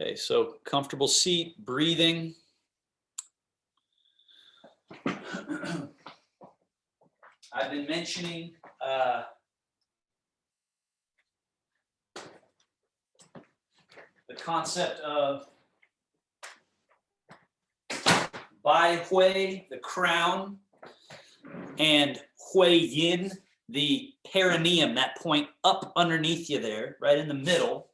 Okay, so comfortable seat, breathing. I've been mentioning the concept of Bai Hui, the crown, and Hui Yin, the perineum, that point up underneath you there, right in the middle.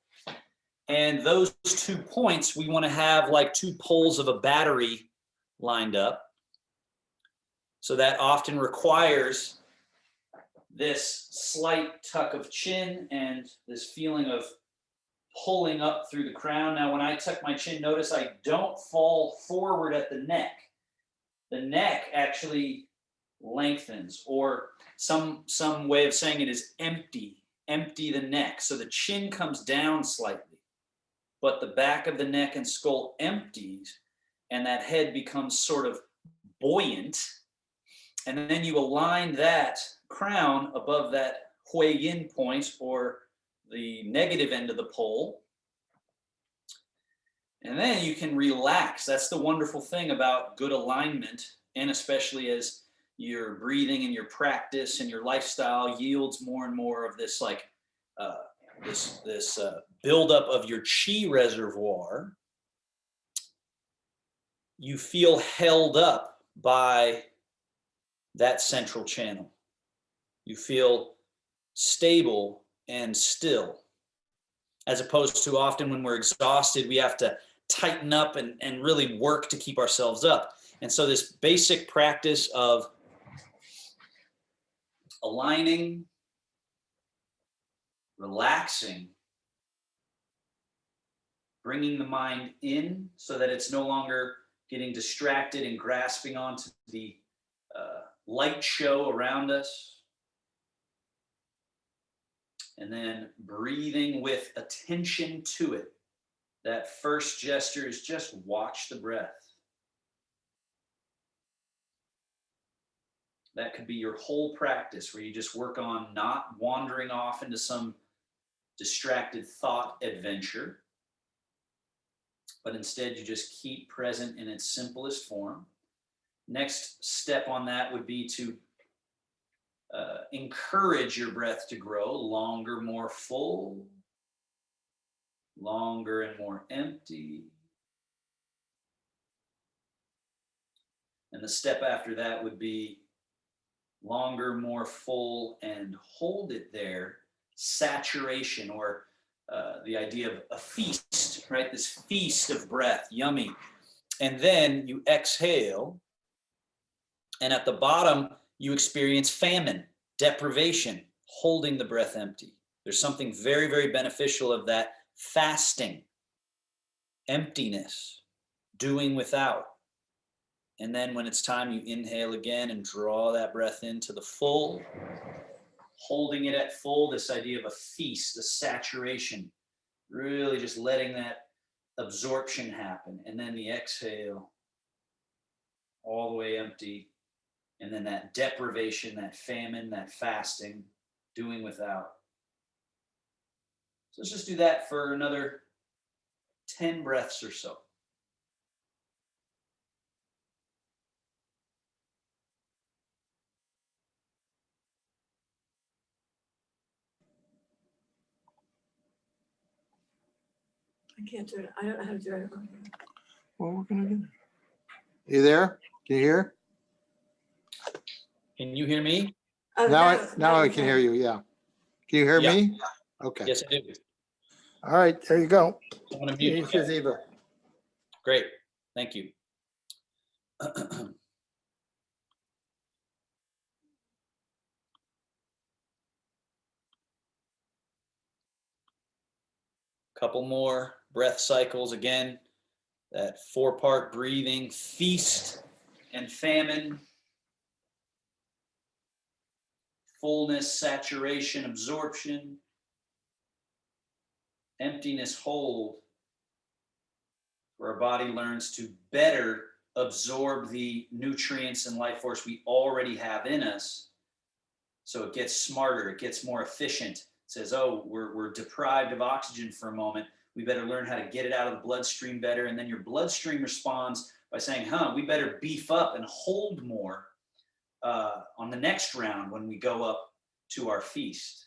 And those 2 points, we want to have like 2 poles of a battery lined up. So that often requires this slight tuck of chin and this feeling of pulling up through the crown. Now, when I tuck my chin, notice I don't fall forward at the neck. The neck actually lengthens, or some way of saying it is empty the neck. So the chin comes down slightly, but the back of the neck and skull empties, and that head becomes sort of buoyant. And then you align that crown above that Hui Yin point, or the negative end of the pole. And then you can relax. That's the wonderful thing about good alignment, and especially as your breathing and your practice and your lifestyle yields more and more of this, like this buildup of your chi reservoir. You feel held up by that central channel. You feel stable and still, as opposed to often when we're exhausted, we have to tighten up and really work to keep ourselves up. And so this basic practice of aligning, relaxing, bringing the mind in so that it's no longer getting distracted and grasping onto the light show around us. And then breathing with attention to it. That first gesture is just watch the breath. That could be your whole practice, where you just work on not wandering off into some distracted thought adventure, but instead you just keep present in its simplest form. Next step on that would be to encourage your breath to grow longer, more full, longer and more empty. And the step after that would be longer, more full, and hold it there. Saturation, or the idea of a feast, right? This feast of breath, yummy. And then you exhale, and at the bottom, you experience famine, deprivation, holding the breath empty. There's something very, very beneficial of that fasting, emptiness, doing without. And then when it's time, you inhale again and draw that breath into the full, holding it at full, this idea of a feast, a saturation, really just letting that absorption happen. And then the exhale, all the way empty. And then that deprivation, that famine, that fasting, doing without. So let's just do that for another 10 breaths or so. I can't do it. I don't know how to do it. Well, we're gonna do it. You there? Can you hear? Can you hear me? Oh, Now I can hear you. Yeah. Can you hear Yeah. me? Okay. Yes, I do. All right. There you go. I'm going to mute. Here's your Ziva. Great. Thank you. Couple more breath cycles. Again, that 4-part breathing, feast and famine, fullness, saturation, absorption, emptiness, hold, where our body learns to better absorb the nutrients and life force we already have in us. So it gets smarter, it gets more efficient. It says, oh, we're deprived of oxygen for a moment. We better learn how to get it out of the bloodstream better. And then your bloodstream responds by saying, we better beef up and hold more on the next round when we go up to our feast.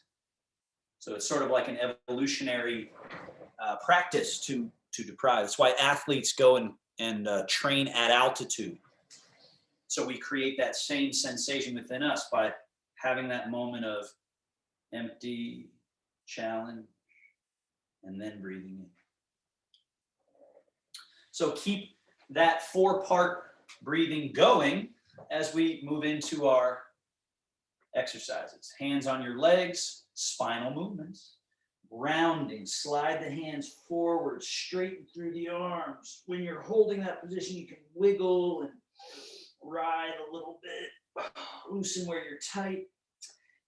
So it's sort of like an evolutionary practice to deprive. That's why athletes go and train at altitude. So we create that same sensation within us by having that moment of empty, challenge, and then breathing in. So keep that 4-part breathing going as we move into our exercises. Hands on your legs, spinal movements, rounding, slide the hands forward, straighten through the arms. When you're holding that position, you can wiggle and ride a little bit, loosen where you're tight,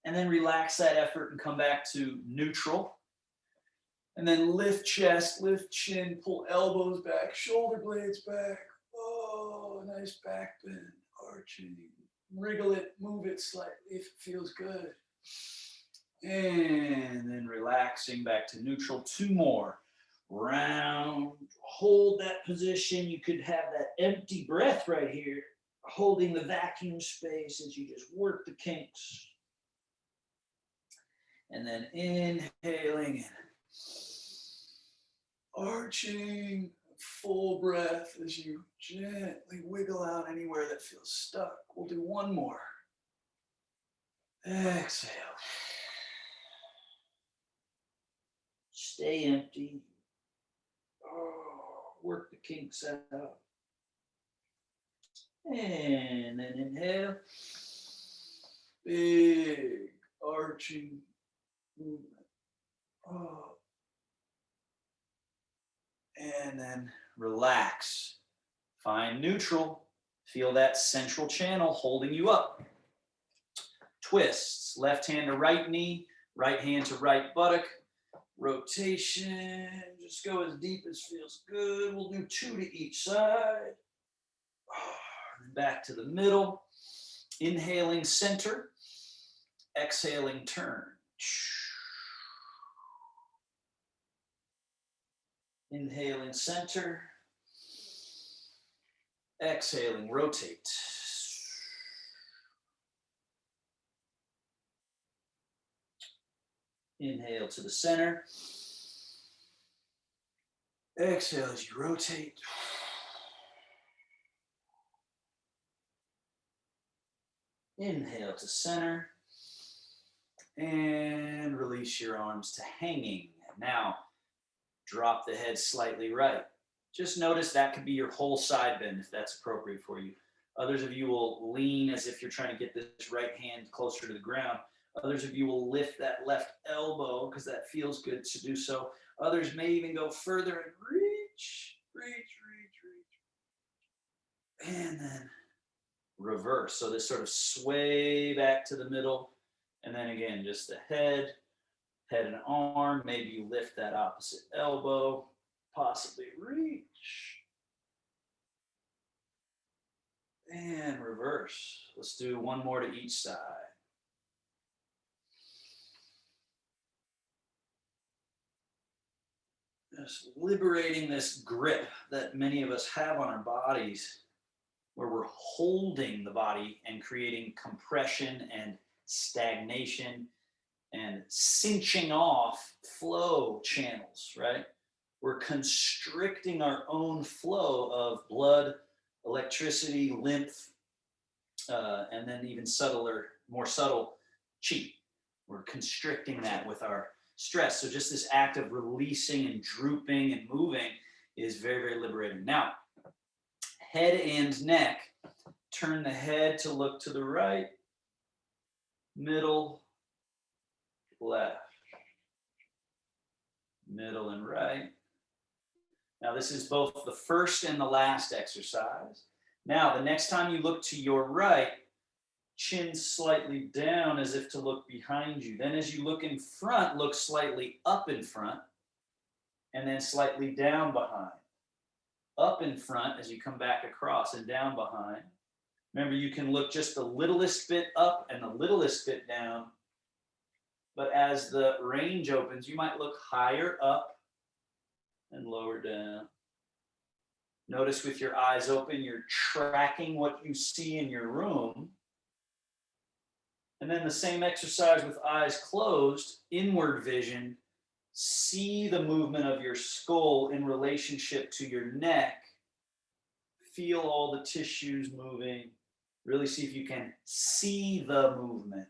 and then relax that effort and come back to neutral. And then lift chest, lift chin, pull elbows back, shoulder blades back. Oh, nice back bend, arching. Wriggle it, move it slightly if it feels good. And then relaxing back to neutral. 2 more. Round, hold that position. You could have that empty breath right here, holding the vacuum space as you just work the kinks. And then inhaling and arching, full breath as you gently wiggle out anywhere that feels stuck. We'll do 1 more. Exhale. Stay empty. Work the kinks out. And then inhale. Big arching movement. And then relax. Find neutral. Feel that central channel holding you up. Twists. Left hand to right knee. Right hand to right buttock. Rotation. Just go as deep as feels good. We'll do 2 to each side. Back to the middle. Inhaling center. Exhaling turn. Inhaling center. Exhaling rotate. Inhale to the center. Exhale as you rotate. Inhale to center. And release your arms to hanging. Now, drop the head slightly right. Just notice that could be your whole side bend if that's appropriate for you. Others of you will lean as if you're trying to get this right hand closer to the ground. Others of you will lift that left elbow because that feels good to do so. Others may even go further and reach. And then reverse. So this sort of sway back to the middle. And then again, just the head and arm. Maybe you lift that opposite elbow, possibly reach. And reverse. Let's do 1 more to each side. Just liberating this grip that many of us have on our bodies, where we're holding the body and creating compression and stagnation and cinching off flow channels, right? We're constricting our own flow of blood, electricity, lymph, and then even more subtle chi. We're constricting that with our stress. So just this act of releasing and drooping and moving is very, very liberating. Now, head and neck. Turn the head to look to the right, middle, left, middle and right. Now this is both the first and the last exercise. Now the next time you look to your right, chin slightly down as if to look behind you. Then as you look in front, look slightly up in front and then slightly down behind. Up in front as you come back across and down behind. Remember, you can look just the littlest bit up and the littlest bit down. But as the range opens, you might look higher up and lower down. Notice with your eyes open, you're tracking what you see in your room. And then the same exercise with eyes closed, inward vision. See the movement of your skull in relationship to your neck. Feel all the tissues moving. Really see if you can see the movement.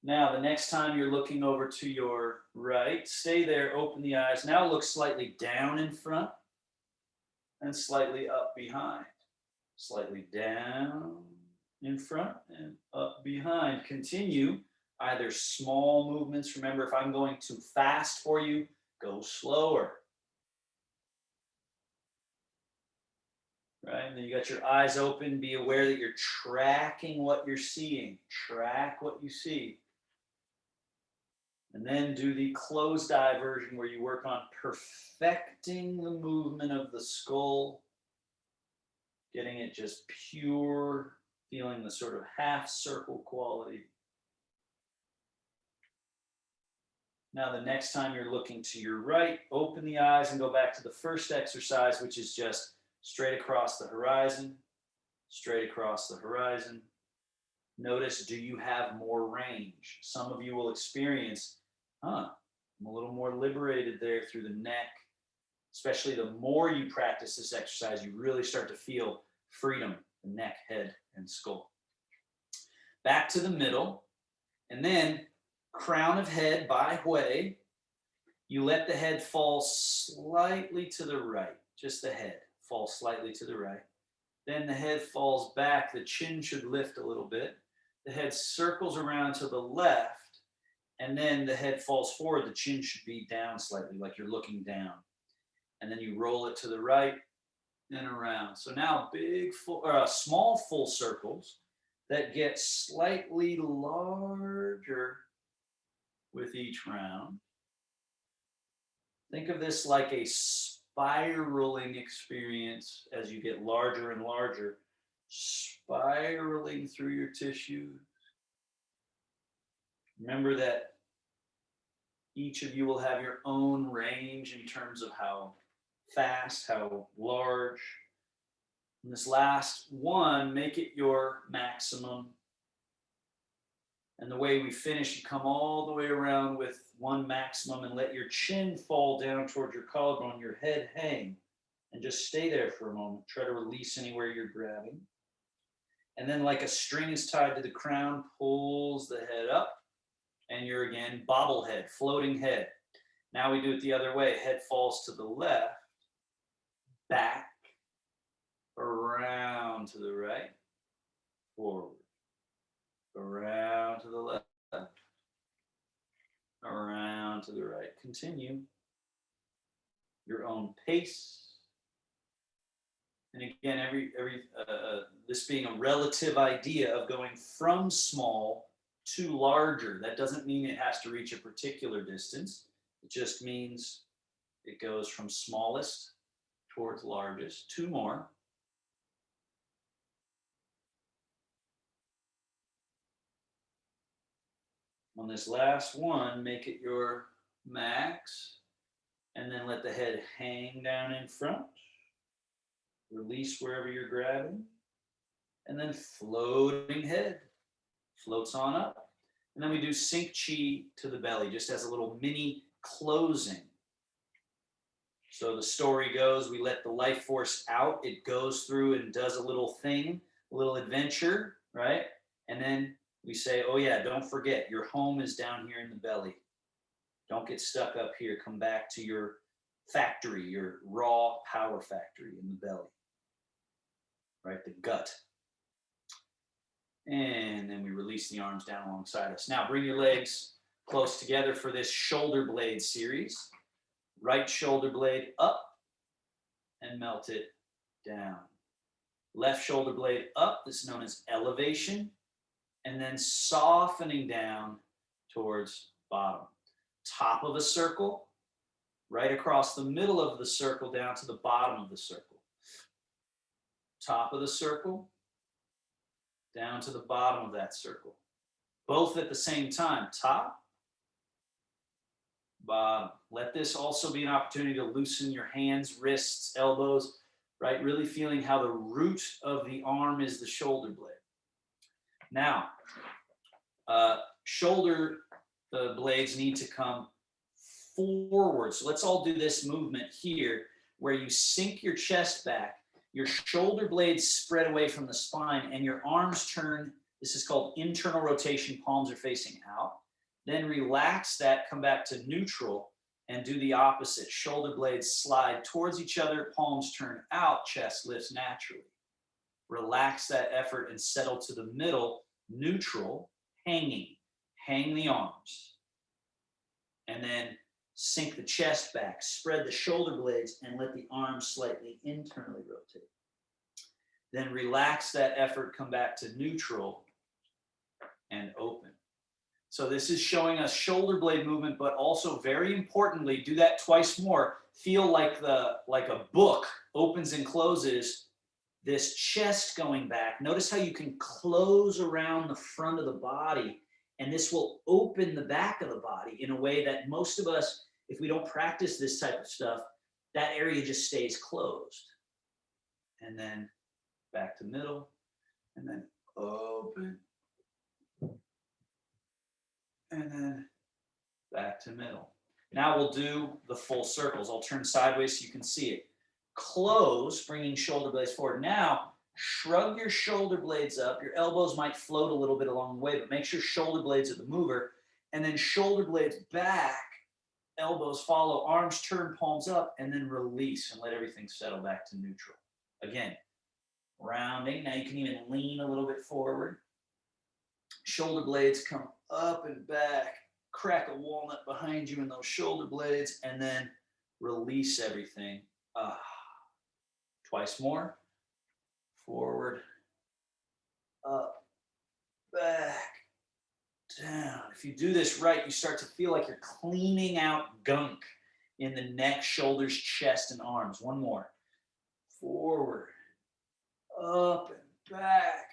Now, the next time you're looking over to your right, stay there, open the eyes. Now look slightly down in front and slightly up behind. Slightly down in front and up behind. Continue either small movements. Remember, if I'm going too fast for you, go slower. Right, and then you got your eyes open. Be aware that you're tracking what you're seeing. Track what you see. And then do the closed eye version where you work on perfecting the movement of the skull, getting it just pure, feeling the sort of half circle quality. Now, the next time you're looking to your right, open the eyes and go back to the first exercise, which is just straight across the horizon, straight across the horizon. Notice, do you have more range? Some of you will experience, I'm a little more liberated there through the neck. Especially the more you practice this exercise, you really start to feel freedom, the neck, head, and skull. Back to the middle, and then crown of head by Hui. You let the head fall slightly to the right, just the head fall slightly to the right. Then the head falls back, the chin should lift a little bit. The head circles around to the left, and then the head falls forward, the chin should be down slightly, like you're looking down. And then you roll it to the right and around. So now small full circles that get slightly larger with each round. Think of this like a spiraling experience as you get larger and larger, spiraling through your tissues. Remember that each of you will have your own range in terms of how fast, how large. And this last one, make it your maximum. And the way we finish, you come all the way around with one maximum and let your chin fall down towards your collarbone, your head hang, and just stay there for a moment. Try to release anywhere you're grabbing. And then like a string is tied to the crown, pulls the head up, and you're again bobblehead, floating head. Now we do it the other way. Head falls to the left, back, around to the right, forward, around to the left, around to the right. Continue your own pace. And again, this being a relative idea of going from small to larger. That doesn't mean it has to reach a particular distance. It just means it goes from smallest towards largest. Two more. On this last one, make it your max, and then let the head hang down in front. Release wherever you're grabbing, and then floating head floats on up. And then we do sink chi to the belly, just as a little mini closing. So the story goes, we let the life force out. It goes through and does a little thing, a little adventure, right? And then we say, oh yeah, don't forget, your home is down here in the belly. Don't get stuck up here. Come back to your factory, your raw power factory in the belly, right? The gut. And then we release the arms down alongside us. Now bring your legs close together for this shoulder blade series. Right shoulder blade up and melt it down. Left shoulder blade up, this is known as elevation, and then softening down towards bottom. Top of a circle, right across the middle of the circle down to the bottom of the circle. Top of the circle, down to the bottom of that circle. Both at the same time, top, Let this also be an opportunity to loosen your hands, wrists, elbows, right? Really feeling how the root of the arm is the shoulder blade. Now, shoulder blades need to come forward. So let's all do this movement here where you sink your chest back, your shoulder blades spread away from the spine, and your arms turn. This is called internal rotation. Palms are facing out. Then relax that, come back to neutral, and do the opposite. Shoulder blades slide towards each other, palms turn out, chest lifts naturally. Relax that effort and settle to the middle, neutral, hanging. Hang the arms. And then sink the chest back, spread the shoulder blades, and let the arms slightly internally rotate. Then relax that effort, come back to neutral, and open. So this is showing us shoulder blade movement, but also very importantly, do that twice more. Feel like a book opens and closes, this chest going back. Notice how you can close around the front of the body, and this will open the back of the body in a way that most of us, if we don't practice this type of stuff, that area just stays closed. And then back to middle, and then open. And then back to middle. Now we'll do the full circles. I'll turn sideways so you can see it. Close, bringing shoulder blades forward. Now, shrug your shoulder blades up. Your elbows might float a little bit along the way, but make sure shoulder blades are the mover. And then shoulder blades back, elbows follow, arms turn, palms up, and then release and let everything settle back to neutral. Again, rounding. Now you can even lean a little bit forward. Shoulder blades come up and back, crack a walnut behind you in those shoulder blades, and then release everything. Twice more. Forward, up, back, down. If you do this right, you start to feel like you're cleaning out gunk in the neck, shoulders, chest, and arms. One more. Forward, up, and back.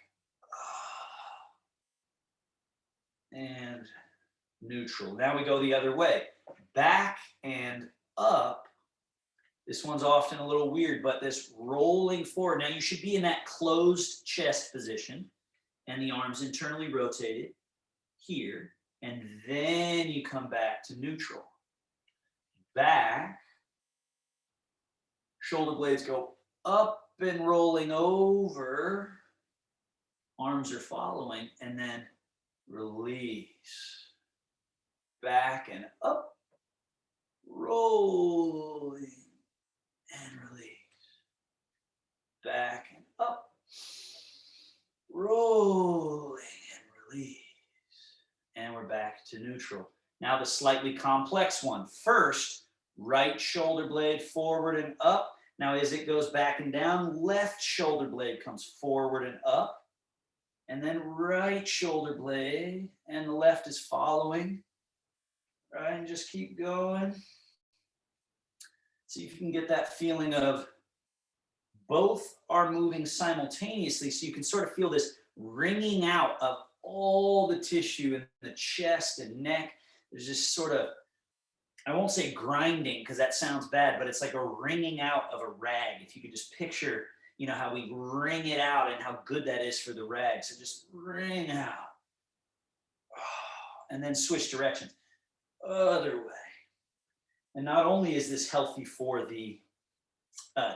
And neutral. Now we go the other way. Back and up. This one's often a little weird, but this rolling forward. Now you should be in that closed chest position and the arms internally rotated here. And then you come back to neutral. Back. Shoulder blades go up and rolling over. Arms are following. And then release. Back and up. Rolling. And release. Back and up. Rolling and release. And we're back to neutral. Now the slightly complex one. First, right shoulder blade forward and up. Now as it goes back and down, left shoulder blade comes forward and up. And then right shoulder blade, and the left is following. Right, and just keep going. See if you can get that feeling of both are moving simultaneously, so you can sort of feel this wringing out of all the tissue in the chest and neck. There's just sort of, I won't say grinding because that sounds bad, but it's like a wringing out of a rag. If you could just picture, you know, how we wring it out and how good that is for the rag. So just wring out. And then switch directions. Other way. And not only is this healthy for the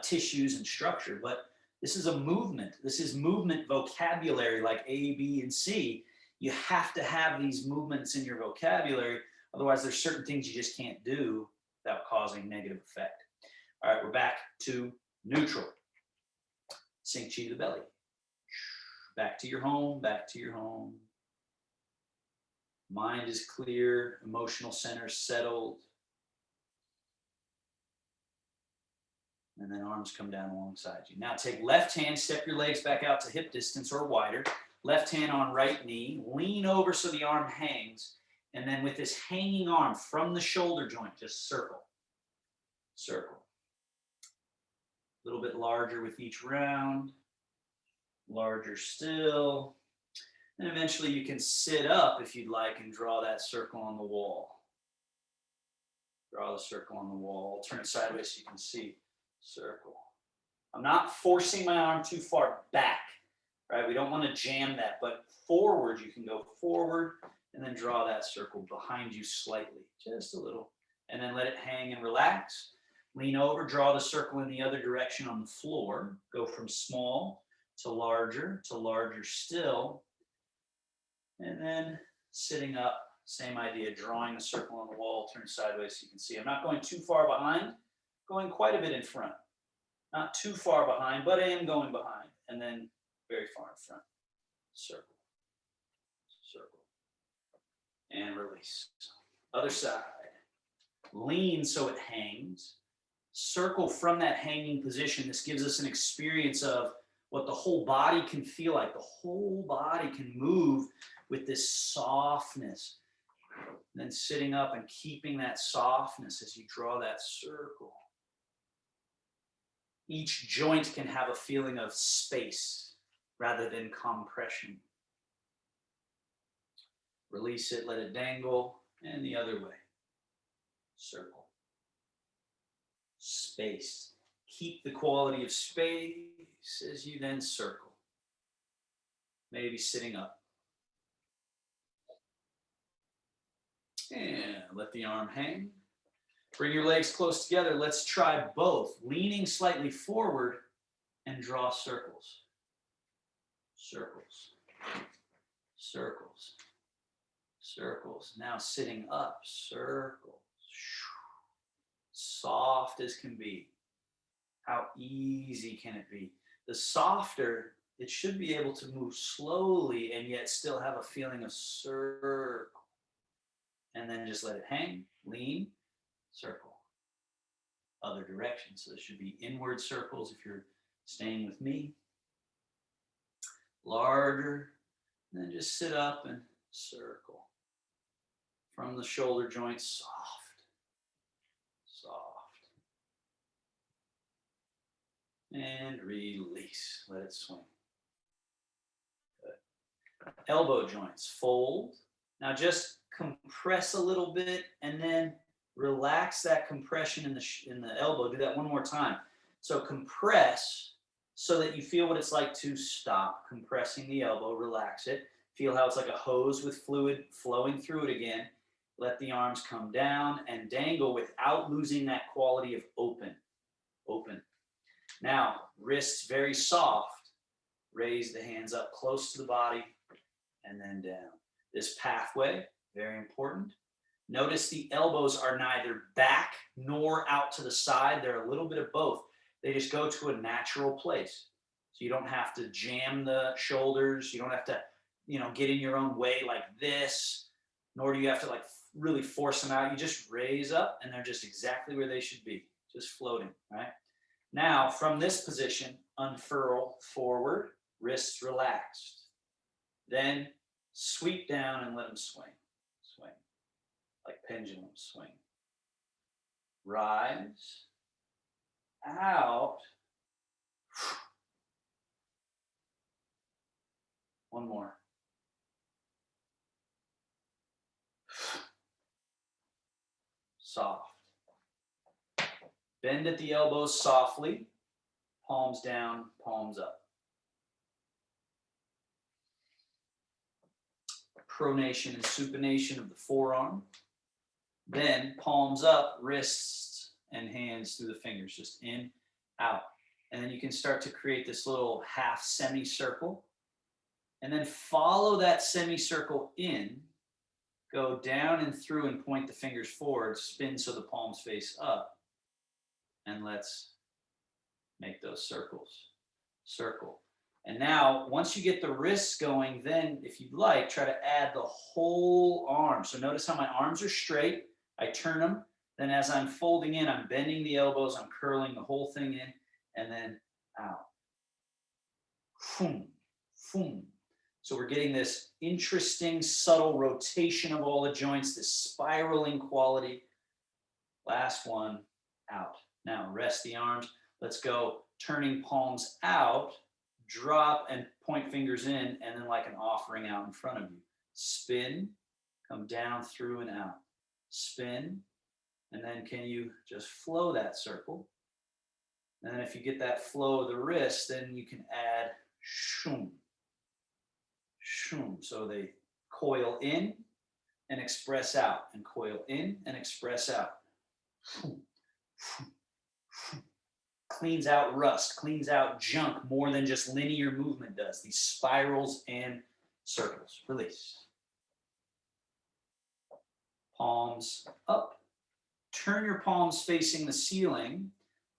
tissues and structure, but this is a movement. This is movement vocabulary like A, B, and C. You have to have these movements in your vocabulary. Otherwise, there's certain things you just can't do without causing negative effect. All right, we're back to neutral. Sink chi to the belly. Back to your home, back to your home. Mind is clear, emotional center settled. And then arms come down alongside you. Now take left hand, step your legs back out to hip distance or wider. Left hand on right knee, lean over so the arm hangs. And then with this hanging arm from the shoulder joint, just circle. Circle. A little bit larger with each round. Larger still. And eventually you can sit up if you'd like and draw that circle on the wall. Draw the circle on the wall. Turn it sideways so you can see. Circle. I'm not forcing my arm too far back, right? We don't want to jam that, but forward, you can go forward and then draw that circle behind you slightly, just a little, and then let it hang and relax. Lean over, draw the circle in the other direction on the floor. Go from small to larger still, and then sitting up, same idea, drawing a circle on the wall, turn sideways so you can see. I'm not going too far behind, going quite a bit in front. Not too far behind, but I am going behind, and then very far in front. Circle, circle, and release. Other side. Lean so it hangs. Circle from that hanging position. This gives us an experience of what the whole body can feel like. The whole body can move with this softness. And then sitting up and keeping that softness as you draw that circle. Each joint can have a feeling of space rather than compression. Release it, let it dangle, and the other way. Circle. Space. Keep the quality of space as you then circle. Maybe sitting up. And let the arm hang. Bring your legs close together. Let's try both. Leaning slightly forward and draw circles. Circles. Circles. Circles. Now sitting up. Circles. Soft as can be. How easy can it be? The softer, it should be able to move slowly and yet still have a feeling of circle. And then just let it hang, lean, circle. Other direction. So this should be inward circles if you're staying with me. Larger, and then just sit up and circle. From the shoulder joints, soft, soft. And release, let it swing. Good. Elbow joints, fold. Now just compress a little bit and then relax that compression in the elbow. Do that one more time. So compress so that you feel what it's like to stop compressing the elbow, relax it. Feel how it's like a hose with fluid flowing through it again. Let the arms come down and dangle without losing that quality of open. Open. Now, wrists very soft. Raise the hands up close to the body and then down. This pathway, very important. Notice the elbows are neither back nor out to the side. They're a little bit of both. They just go to a natural place. So you don't have to jam the shoulders. You don't have to, get in your own way like this, nor do you have to really force them out. You just raise up and they're just exactly where they should be, just floating, right? Now, from this position, unfurl forward, wrists relaxed. Then sweep down and let them swing. Swing. Like pendulum swing. Rise. Out. One more. Soft. Bend at the elbows softly. Palms down, palms up. Pronation and supination of the forearm. Then palms up, wrists and hands through the fingers, just in, out. And then you can start to create this little half semicircle. And then follow that semicircle in, go down and through and point the fingers forward, spin so the palms face up. And let's make those circles. Circle. And now, once you get the wrists going, then if you'd like, try to add the whole arm. So notice how my arms are straight. I turn them. Then as I'm folding in, I'm bending the elbows. I'm curling the whole thing in and then out. Boom, boom. So we're getting this interesting, subtle rotation of all the joints, this spiraling quality. Last one, out. Now rest the arms. Let's go turning palms out, drop and point fingers in, and then like an offering out in front of you. Spin, come down through and out. Spin, And then can you just flow that circle? And then if you get that flow of the wrist, then you can add shum, shum. So they coil in and express out, and coil in and express out. Cleans out rust, cleans out junk more than just linear movement does. These spirals and circles. Release. Palms up. Turn your palms facing the ceiling.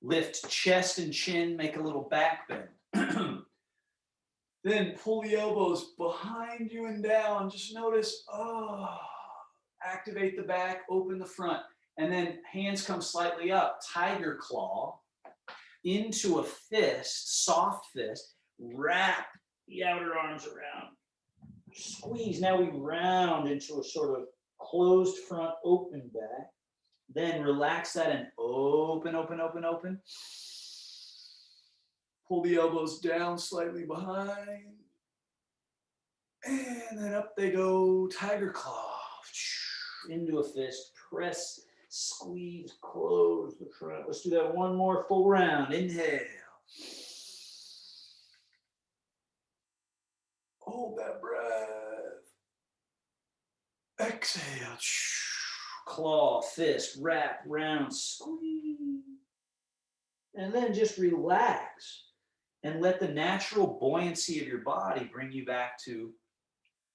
Lift chest and chin, make a little back bend. Then pull the elbows behind you and down. Just notice, activate the back, open the front. And then hands come slightly up, tiger claw into a fist, soft fist. Wrap the outer arms around. Squeeze. Now we round into a sort of closed front, open back. Then relax that and open, open, open, open. Pull the elbows down slightly behind. And then up they go, tiger claw. Into a fist, press, squeeze, close the front. Let's do that one more full round. Inhale. Hold that breath. Exhale. Claw, fist, wrap, round, squeeze. And then just relax and let the natural buoyancy of your body bring you back to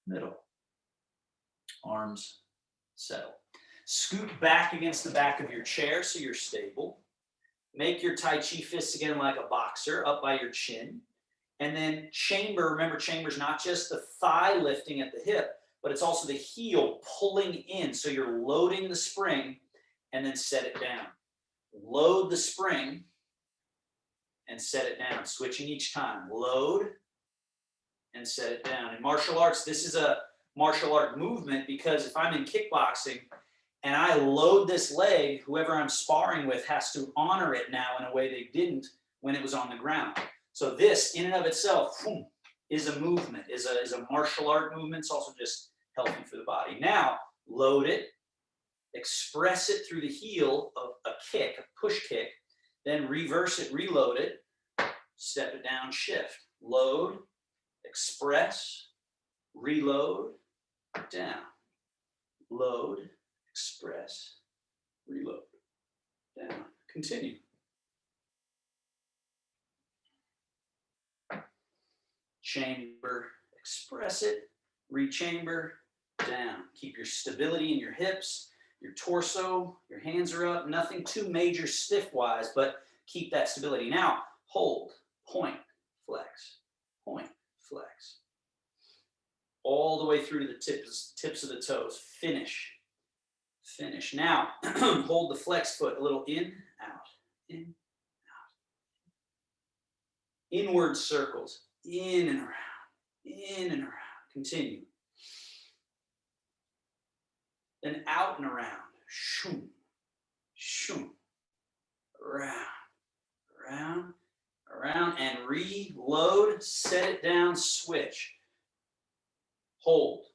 middle. Arms settle. Scoot back against the back of your chair so you're stable. Make your Tai Chi fists again like a boxer, up by your chin. And then chamber, remember chamber's not just the thigh lifting at the hip, but it's also the heel pulling in. So you're loading the spring and then set it down. Load the spring and set it down, switching each time. Load and set it down. In martial arts, this is a martial art movement because if I'm in kickboxing and I load this leg, whoever I'm sparring with has to honor it now in a way they didn't when it was on the ground. So this, in and of itself, is a movement, is a martial art movement. It's also just healthy for the body. Now, load it, express it through the heel of a kick, a push kick, then reverse it, reload it, step it down, shift. Load, express, reload, down. Load, express, reload, down. Continue. Chamber, express it, rechamber, down. Keep your stability in your hips, your torso, your hands are up, nothing too major stiff-wise, but keep that stability. Now, hold, point, flex, flex. All the way through to the tips of the toes. Finish. Finish. Now, hold the flex foot a little in, out, in, out. Inward circles, in and around, in and around. Continue. Then out and around. Shoom, shoom. Around, around, around, and reload, set it down, switch. Hold,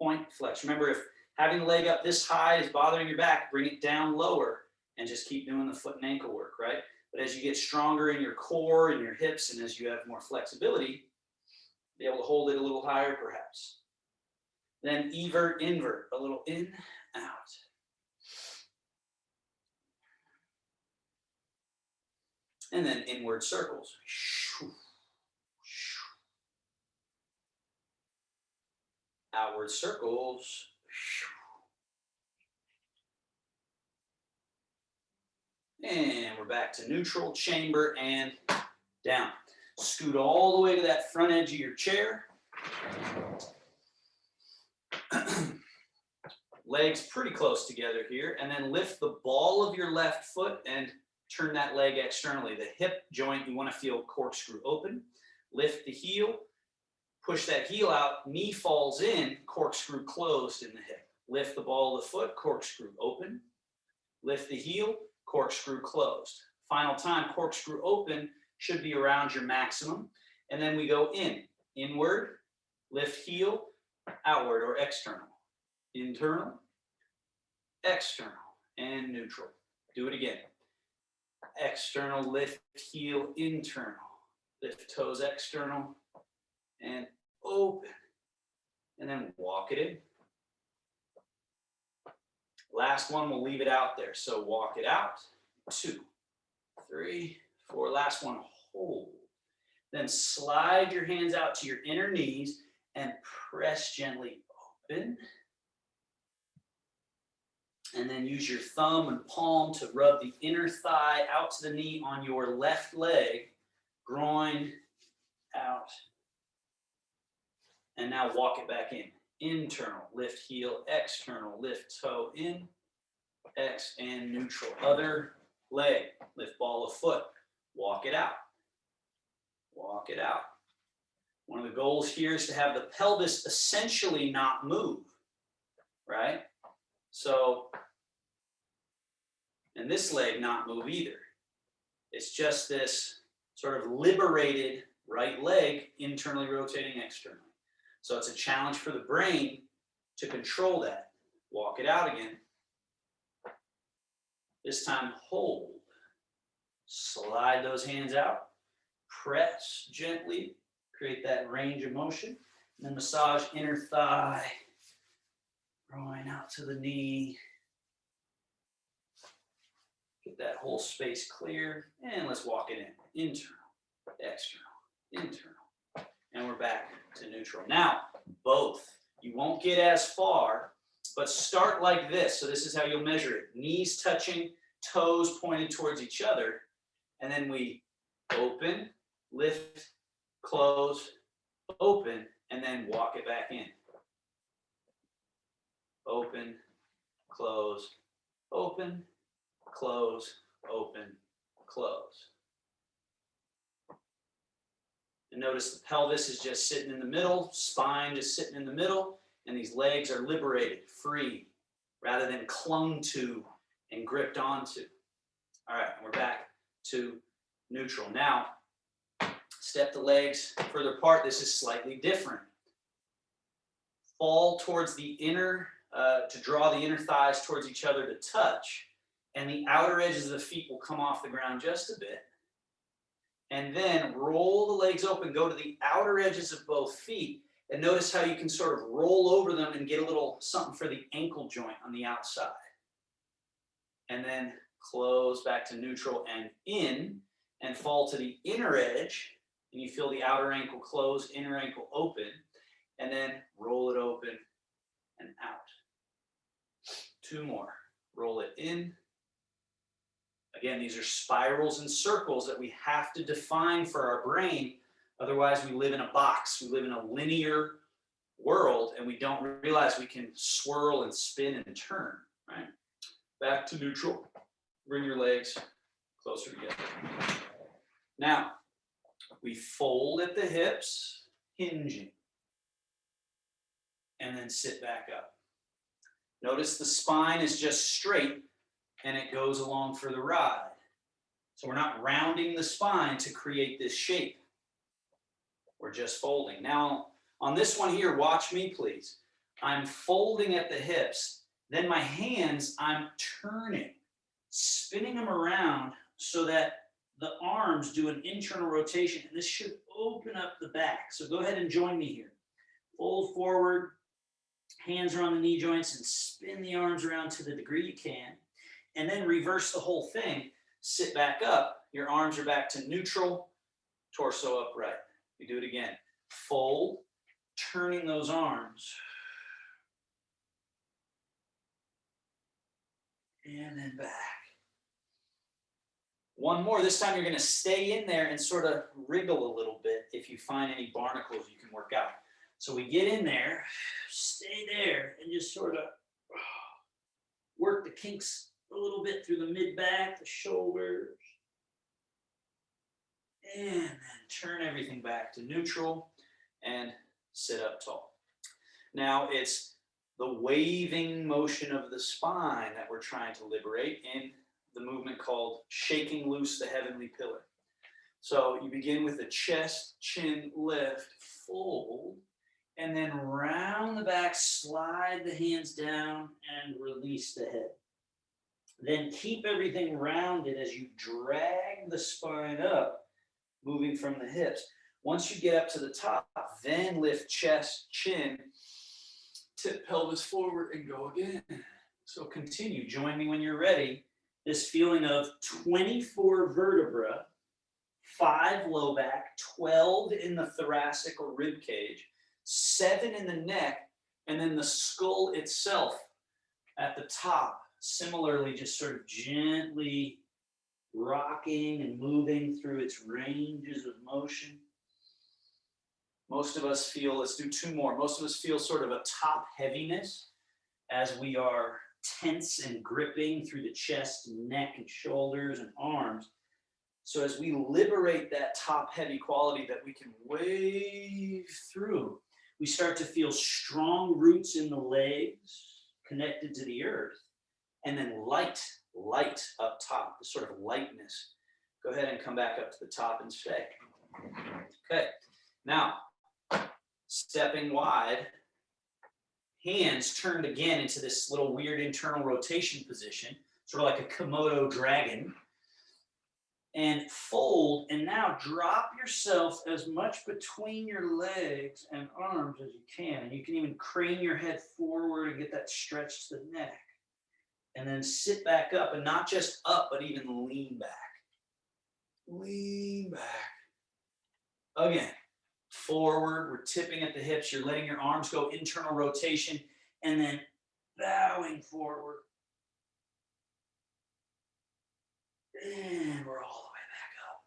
point, flex. Remember, if having the leg up this high is bothering your back, bring it down lower and just keep doing the foot and ankle work, right? But as you get stronger in your core and your hips and as you have more flexibility, be able to hold it a little higher perhaps. Then evert, invert, a little in, out. And then inward circles. Outward circles. And we're back to neutral, chamber, and down. Scoot all the way to that front edge of your chair. Legs pretty close together here, and then lift the ball of your left foot and turn that leg externally. The hip joint, you want to feel corkscrew open. Lift the heel, push that heel out, knee falls in, corkscrew closed in the hip. Lift the ball of the foot, corkscrew open. Lift the heel, corkscrew closed. Final time, corkscrew open should be around your maximum. And then we go in, inward, lift heel, outward or external. Internal, external, and neutral. Do it again. External, lift heel, internal. Lift toes external and open. And then walk it in. Last one, we'll leave it out there. So walk it out. 2, 3, 4. Last one, hold. Then slide your hands out to your inner knees and press gently open. And then use your thumb and palm to rub the inner thigh out to the knee on your left leg. Groin out. And now walk it back in. Internal, lift heel, external, lift toe in, X and neutral. Other leg, lift ball of foot, walk it out. Walk it out. One of the goals here is to have the pelvis essentially not move, right? So, and this leg not move either. It's just this sort of liberated right leg internally rotating externally. So it's a challenge for the brain to control that. Walk it out again. This time hold. Slide those hands out. Press gently. Create that range of motion. And then massage inner thigh. Groin out to the knee. Get that whole space clear. And let's walk it in. Internal, external, internal. And we're back to neutral. Now, both. You won't get as far, but start like this. So this is how you'll measure it. Knees touching, toes pointed towards each other. And then we open, lift, close, open, and then walk it back in. Open, close, open, close, open, close. And notice the pelvis is just sitting in the middle, spine just sitting in the middle, and these legs are liberated, free, rather than clung to and gripped onto. All right, we're back to neutral. Now, step the legs further apart. This is slightly different. Fall towards the inner, to draw the inner thighs towards each other to touch, and the outer edges of the feet will come off the ground just a bit. And then roll the legs open, go to the outer edges of both feet, and notice how you can sort of roll over them and get a little something for the ankle joint on the outside. And then close back to neutral and in, and fall to the inner edge, and you feel the outer ankle close, inner ankle open, and then roll it open and out. 2 more. Roll it in. Again, these are spirals and circles that we have to define for our brain. Otherwise, we live in a box. We live in a linear world, and we don't realize we can swirl and spin and turn, right? Back to neutral. Bring your legs closer together. Now, we fold at the hips, hinging, and then sit back up. Notice the spine is just straight, and it goes along for the ride. So we're not rounding the spine to create this shape. We're just folding. Now, on this one here, watch me, please. I'm folding at the hips. Then my hands, I'm turning, spinning them around so that the arms do an internal rotation, and this should open up the back. So go ahead and join me here. Fold forward, hands are on the knee joints, and spin the arms around to the degree you can. And then reverse the whole thing. Sit back up. Your arms are back to neutral, torso upright. We do it again. Fold, turning those arms. And then back. One more. This time you're going to stay in there and sort of wriggle a little bit. If you find any barnacles you can work out. So we get in there, stay there, and just sort of work the kinks a little bit through the mid-back, the shoulders. And then turn everything back to neutral and sit up tall. Now it's the waving motion of the spine that we're trying to liberate in the movement called shaking loose the heavenly pillar. So you begin with a chest, chin, lift, fold, and then round the back, slide the hands down and release the head. Then keep everything rounded as you drag the spine up, moving from the hips. Once you get up to the top, then lift chest, chin, tip pelvis forward, and go again. So continue. Join me when you're ready. This feeling of 24 vertebra, 5 low back, 12 in the thoracic or rib cage, 7 in the neck, and then the skull itself at the top. Similarly, just sort of gently rocking and moving through its ranges of motion. Most of us feel, let's do 2 more. Most of us feel sort of a top heaviness as we are tense and gripping through the chest, neck, and shoulders and arms. So as we liberate that top heavy quality that we can wave through, we start to feel strong roots in the legs connected to the earth, and then light up top, the sort of lightness. Go ahead and come back up to the top and stay. Okay, now, stepping wide, hands turned again into this little weird internal rotation position, sort of like a Komodo dragon. And fold, and now drop yourself as much between your legs and arms as you can. And you can even crane your head forward and get that stretch to the neck. And then sit back up, and not just up, but even lean back. Lean back. Again, forward, we're tipping at the hips, you're letting your arms go internal rotation, and then bowing forward. And we're all the way back up.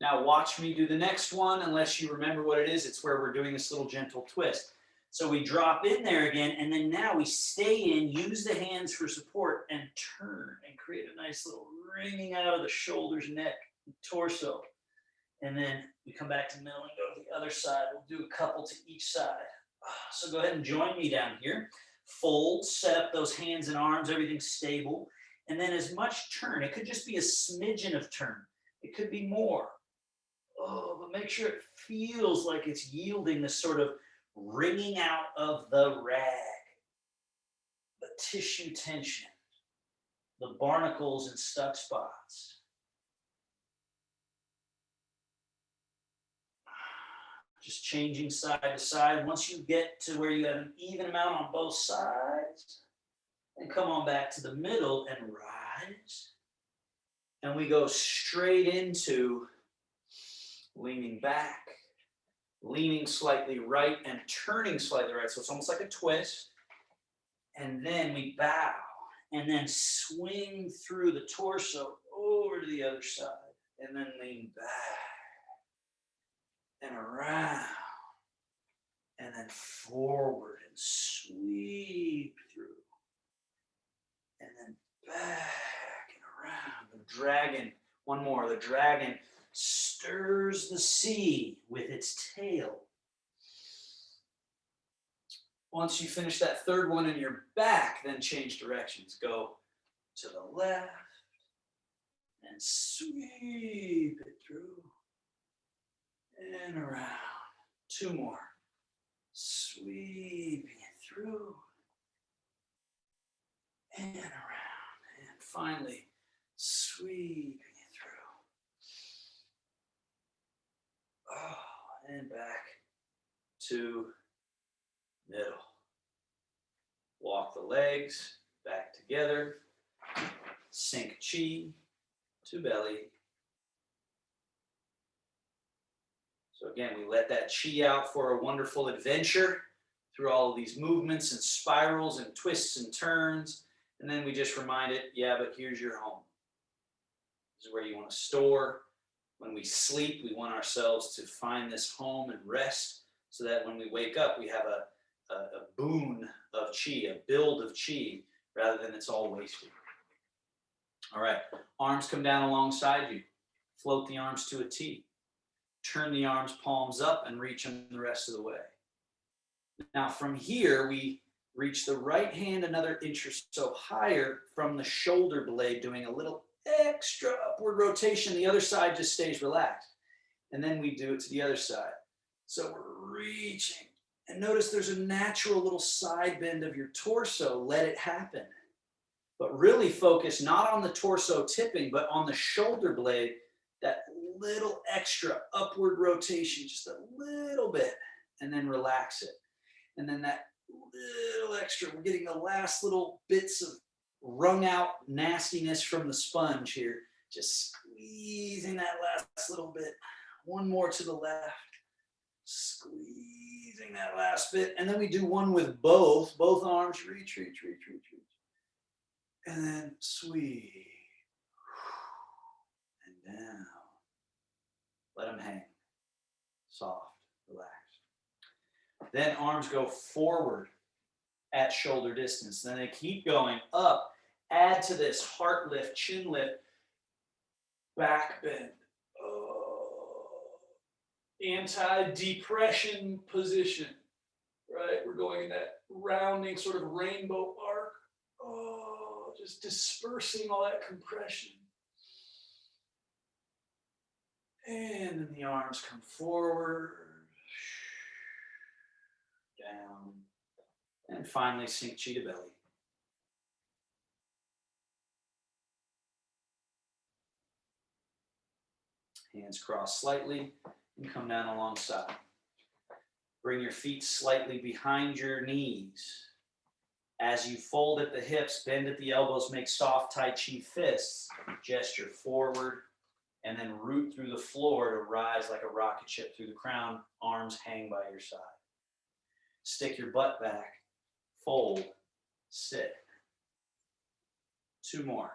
Now watch me do the next one, unless you remember what it is. It's where we're doing this little gentle twist. So we drop in there again, and then now we stay in, use the hands for support, and turn and create a nice little wringing out of the shoulders, neck, and torso. And then we come back to the middle and go to the other side. We'll do a couple to each side. So go ahead and join me down here. Fold, set up those hands and arms, everything's stable. And then as much turn, it could just be a smidgen of turn. It could be more. Oh, but make sure it feels like it's yielding this sort of wringing out of the rag, the tissue tension, the barnacles and stuck spots. Just changing side to side. Once you get to where you have an even amount on both sides, and come on back to the middle and rise. And we go straight into leaning back, leaning slightly right and turning slightly right. So it's almost like a twist. And then we bow and then swing through the torso over to the other side and then lean back and around and then forward and sweep through. And then back and around. The dragon, one more, the dragon stirs the sea with its tail. Once you finish that third one and you're back, then change directions. Go to the left and sweep it through and around. 2 more. Sweeping it through and around. And finally, sweeping it through. Oh, and back to middle. Walk the legs back together. Sink chi to belly. So again, we let that chi out for a wonderful adventure through all of these movements and spirals and twists and turns. And then we just remind it, yeah, but here's your home. This is where you want to store. When we sleep, we want ourselves to find this home and rest so that when we wake up, we have a boon of chi, a build of chi, rather than it's all wasted. All right, arms come down alongside you. Float the arms to a T. Turn the arms palms up and reach them the rest of the way. Now from here, we reach the right hand another inch or so higher from the shoulder blade, doing a little extra upward rotation. The other side just stays relaxed. And then we do it to the other side. So we're reaching. And notice there's a natural little side bend of your torso. Let it happen. but really focus not on the torso tipping, but on the shoulder blade, that little extra upward rotation, just a little bit, and then relax it. And then that little extra, we're getting the last little bits of wrung out nastiness from the sponge here. Just squeezing that last little bit. One more to the left. Squeezing that last bit. And then we do one with both arms. Reach, reach, reach, reach, reach. And then sweep. And down. Let them hang. Soft, relaxed. Then arms go forward at shoulder distance. Then they keep going up. Add to this heart lift, chin lift, back bend. Anti-depression position, right? We're going in that rounding sort of rainbow arc. Oh, just dispersing all that compression. And then the arms come forward, down, and finally sink cheetah belly. Hands cross slightly and come down alongside. Bring your feet slightly behind your knees. As you fold at the hips, bend at the elbows, make soft Tai Chi fists. Gesture forward and then root through the floor to rise like a rocket ship through the crown. Arms hang by your side. Stick your butt back, fold, sit. 2 more.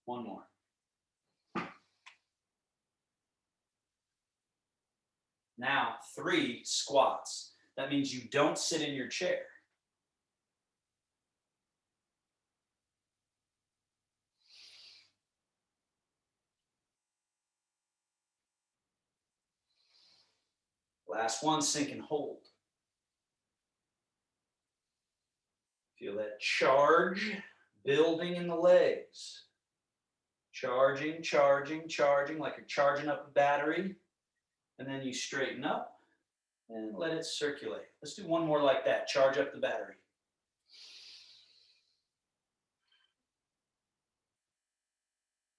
One more. Now, 3 squats. That means you don't sit in your chair. Last one, sink and hold. Feel that charge building in the legs. Charging, charging, charging, like you're charging up a battery. And then you straighten up and let it circulate. Let's do one more like that. Charge up the battery.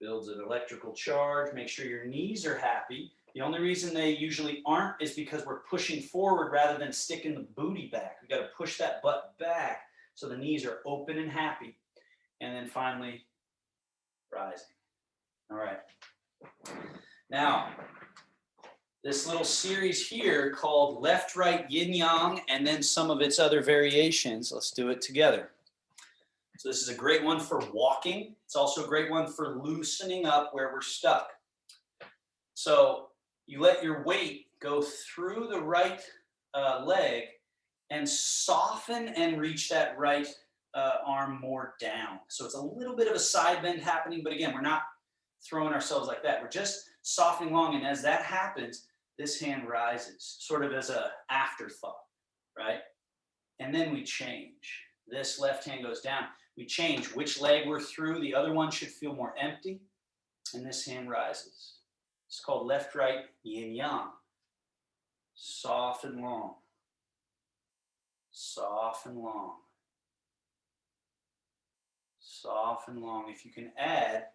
Builds an electrical charge. Make sure your knees are happy. The only reason they usually aren't is because we're pushing forward rather than sticking the booty back. We've got to push that butt back so the knees are open and happy. And then finally, rising. All right. Now, this little series here called left, right, yin, yang, and then some of its other variations. Let's do it together. So this is a great one for walking. It's also a great one for loosening up where we're stuck. So you let your weight go through the right leg and soften and reach that right arm more down. So it's a little bit of a side bend happening, but again, we're not throwing ourselves like that. We're just softening long, and as that happens, this hand rises, sort of as an afterthought, right? And then we change. This left hand goes down. We change which leg we're through. The other one should feel more empty, and this hand rises. It's called left, right, yin, yang. Soft and long. Soft and long. Soft and long. If you can add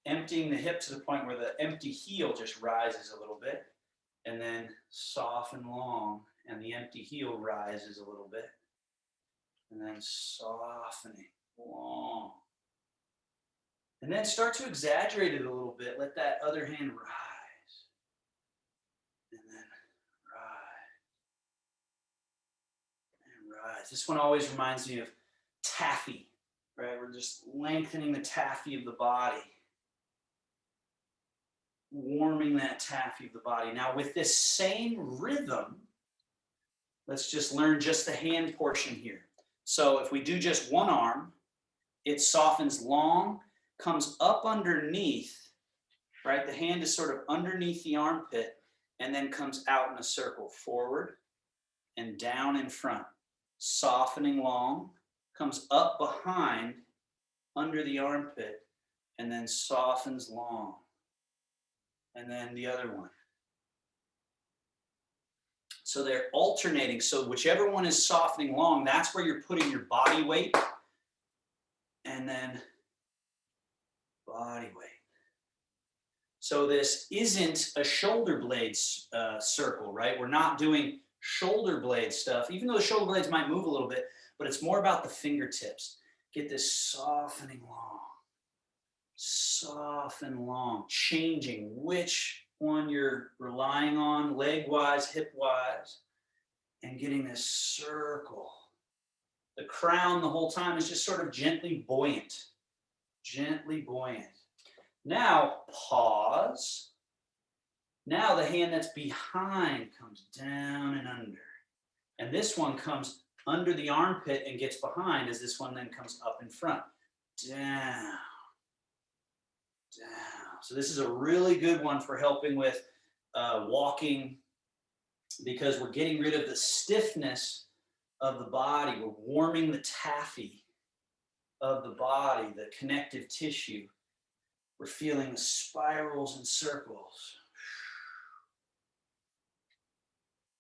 emptying the hip to the point where the empty heel just rises a little bit, and then soft and long, and the empty heel rises a little bit, and then softening, long. And then start to exaggerate it a little bit. Let that other hand rise, and then rise, and rise. This one always reminds me of taffy, right? We're just lengthening the taffy of the body. Warming that taffy of the body. Now with this same rhythm, let's just learn just the hand portion here. So if we do just one arm, it softens long, comes up underneath, right? The hand is sort of underneath the armpit and then comes out in a circle, forward and down in front. Softening long, comes up behind, under the armpit, and then softens long. and then the other one. So they're alternating. So whichever one is softening long, that's where you're putting your body weight, and then body weight. So this isn't a shoulder blades circle, right? We're not doing shoulder blade stuff, even though the shoulder blades might move a little bit, but it's more about the fingertips. Get this softening long, soften long, changing which one you're relying on, leg-wise, hip-wise, and getting this circle. The crown the whole time is just sort of gently buoyant, gently buoyant. Now, pause. Now the hand that's behind comes down and under. And this one comes under the armpit and gets behind as this one then comes up in front. Down, down. So this is a really good one for helping with walking, because we're getting rid of the stiffness of the body. We're warming the taffy of the body, the connective tissue. We're feeling the spirals and circles.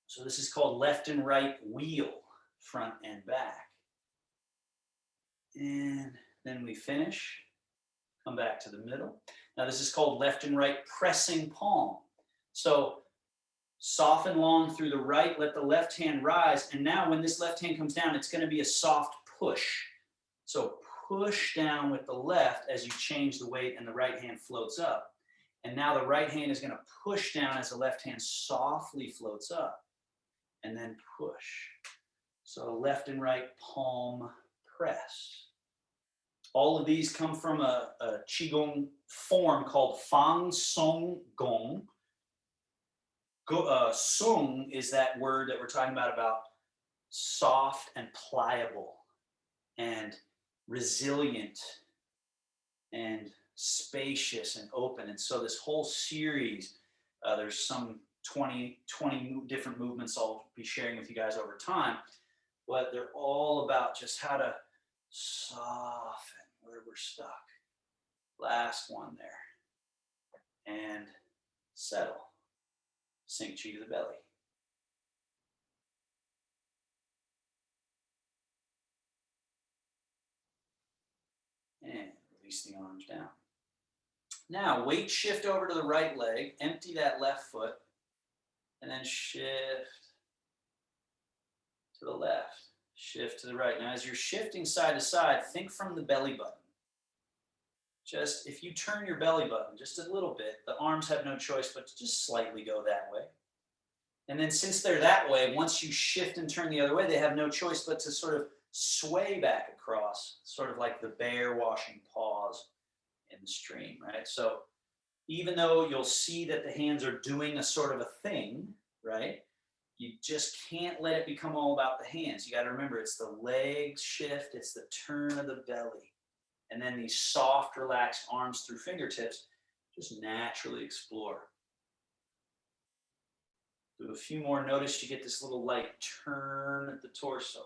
So this is called left and right wheel, front and back. And then we finish, come back to the middle. Now this is called left and right pressing palm. So soften long through the right, let the left hand rise. And now when this left hand comes down, it's gonna be a soft push. So push down with the left as you change the weight and the right hand floats up. And now the right hand is gonna push down as the left hand softly floats up. And then push. So left and right palm press. All of these come from a Qigong form called Fang Song Gong. Sung is that word that we're talking about soft and pliable and resilient and spacious and open. And so this whole series, there's some 20 different movements I'll be sharing with you guys over time, but they're all about just how to soften where we're stuck. Last one there. And settle. Sink chi to the belly. And release the arms down. Now, weight shift over to the right leg, empty that left foot, and then shift to the left, shift to the right. Now, as you're shifting side to side, think from the belly button. Just, if you turn your belly button just a little bit, the arms have no choice but to just slightly go that way. And then since they're that way, once you shift and turn the other way, they have no choice but to sort of sway back across, sort of like the bear washing paws in the stream, right? So even though you'll see that the hands are doing a sort of a thing, right? You just can't let it become all about the hands. You got to remember, it's the legs shift, it's the turn of the belly. And then these soft, relaxed arms through fingertips just naturally explore. Do a few more. Notice you get this little light turn at the torso.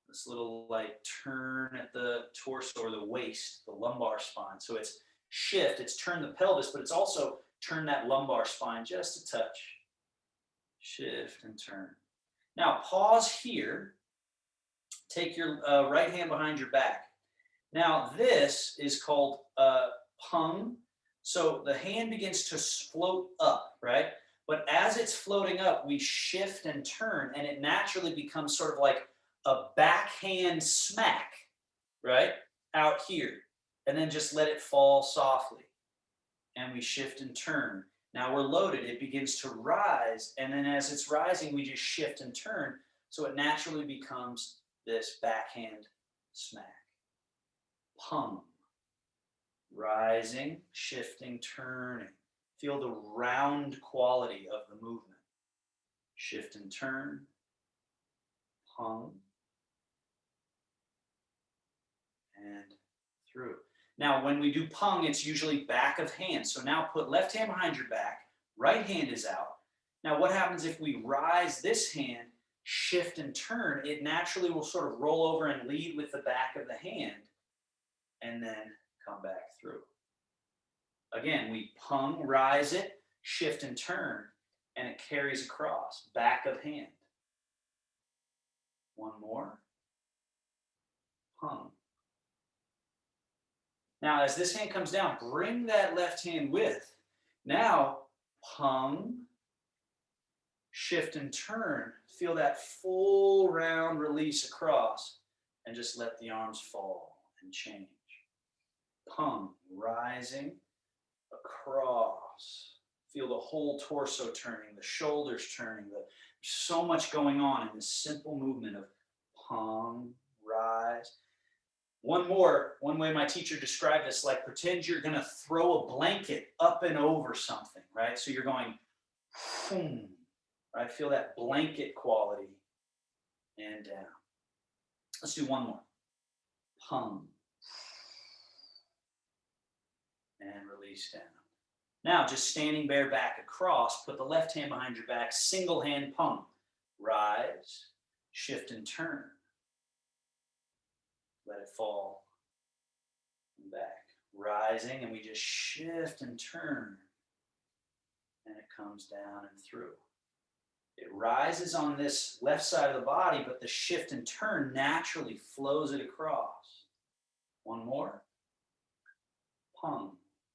This little light turn at the torso or the waist, the lumbar spine. So it's shift, it's turn the pelvis, but it's also turn that lumbar spine just a touch. Shift and turn. Now pause here. Take your right hand behind your back. Now this is called pung. So the hand begins to float up, right? But as it's floating up, we shift and turn, and it naturally becomes sort of like a backhand smack, right? Out here. And then just let it fall softly. And we shift and turn. Now we're loaded. It begins to rise. And then as it's rising, we just shift and turn. So it naturally becomes this backhand smack. Pung. Rising, shifting, turning. Feel the round quality of the movement. Shift and turn. Pung. And through. Now, when we do pung, it's usually back of hand. So now put left hand behind your back, right hand is out. Now, what happens if we rise this hand, shift and turn? It naturally will sort of roll over and lead with the back of the hand and then come back through. Again, we pung, rise it, shift and turn, and it carries across, back of hand. One more. Pung. Now, as this hand comes down, bring that left hand with. Now, pung, shift and turn. Feel that full round release across, and just let the arms fall and change. Pung, rising, across. Feel the whole torso turning, the shoulders turning. There's so much going on in this simple movement of pung, rise. One way my teacher described this, like pretend you're going to throw a blanket up and over something, right? So you're going, boom, right? Feel that blanket quality and down. Let's do one more. Pung. And release down. Now, just standing bare back across, put the left hand behind your back, single hand pung. Rise, shift and turn. Let it fall and back. Rising, and we just shift and turn. And it comes down and through. It rises on this left side of the body, but the shift and turn naturally flows it across. One more. Pung.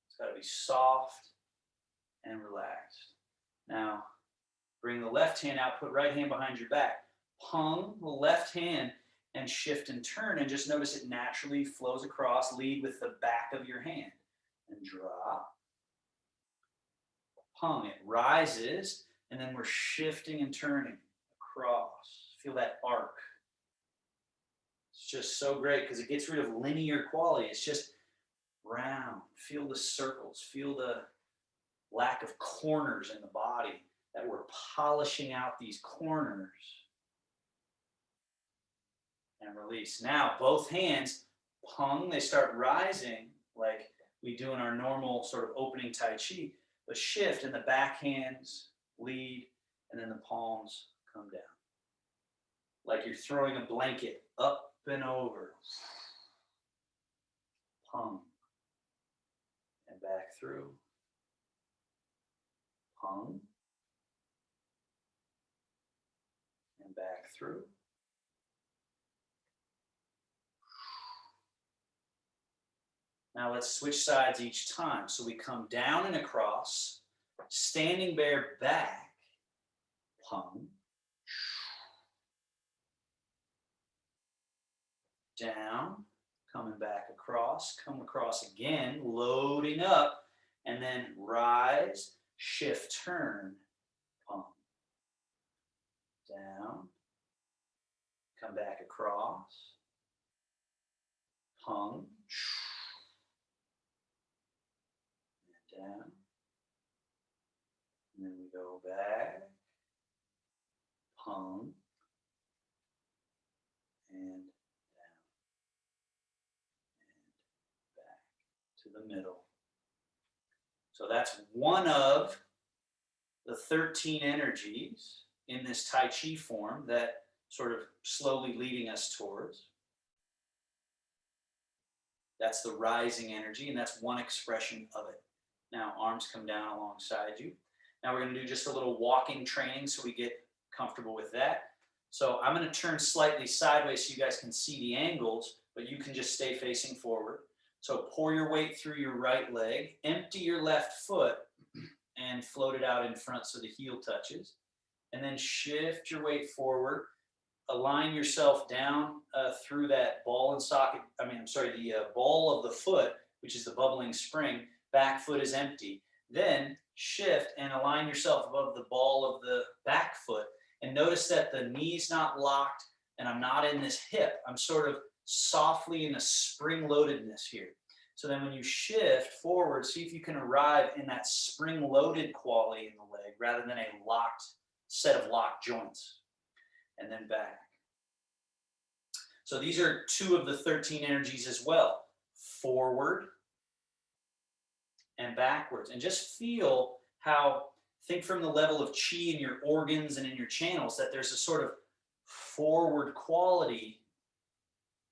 It's got to be soft and relaxed. Now, bring the left hand out, put right hand behind your back. Pung the left hand and shift and turn, and just notice it naturally flows across. Lead with the back of your hand and drop. Pung, it rises, and then we're shifting and turning across. Feel that arc. It's just so great because it gets rid of linear quality. It's just round. Feel the circles. Feel the lack of corners in the body, that we're polishing out these corners. And release. Now, both hands, pung, they start rising like we do in our normal sort of opening Tai Chi, but shift, and the back hands lead, and then the palms come down. Like you're throwing a blanket up and over. Pung. And back through. Pung. And back through. Now let's switch sides each time. So we come down and across, standing bare back, pung. Down, coming back across, come across again, loading up, and then rise, shift, turn, pung. Down, come back across, pung. Down, and then we go back, pung, and down, and back to the middle. So that's one of the 13 energies in this Tai Chi form that sort of slowly leading us towards. That's the rising energy, and that's one expression of it. Now, arms come down alongside you. Now we're going to do just a little walking training so we get comfortable with that. So I'm going to turn slightly sideways so you guys can see the angles, but you can just stay facing forward. So pour your weight through your right leg, empty your left foot, and float it out in front so the heel touches. And then shift your weight forward. Align yourself down through that ball and socket. The ball of the foot, which is the bubbling spring. Back foot is empty. Then shift and align yourself above the ball of the back foot. And notice that the knee's not locked and I'm not in this hip. I'm sort of softly in a spring-loadedness here. So then when you shift forward, see if you can arrive in that spring-loaded quality in the leg rather than a locked set of locked joints. And then back. So these are 2 of the 13 energies as well. Forward and backwards. And just feel how, think from the level of chi in your organs and in your channels, that there's a sort of forward quality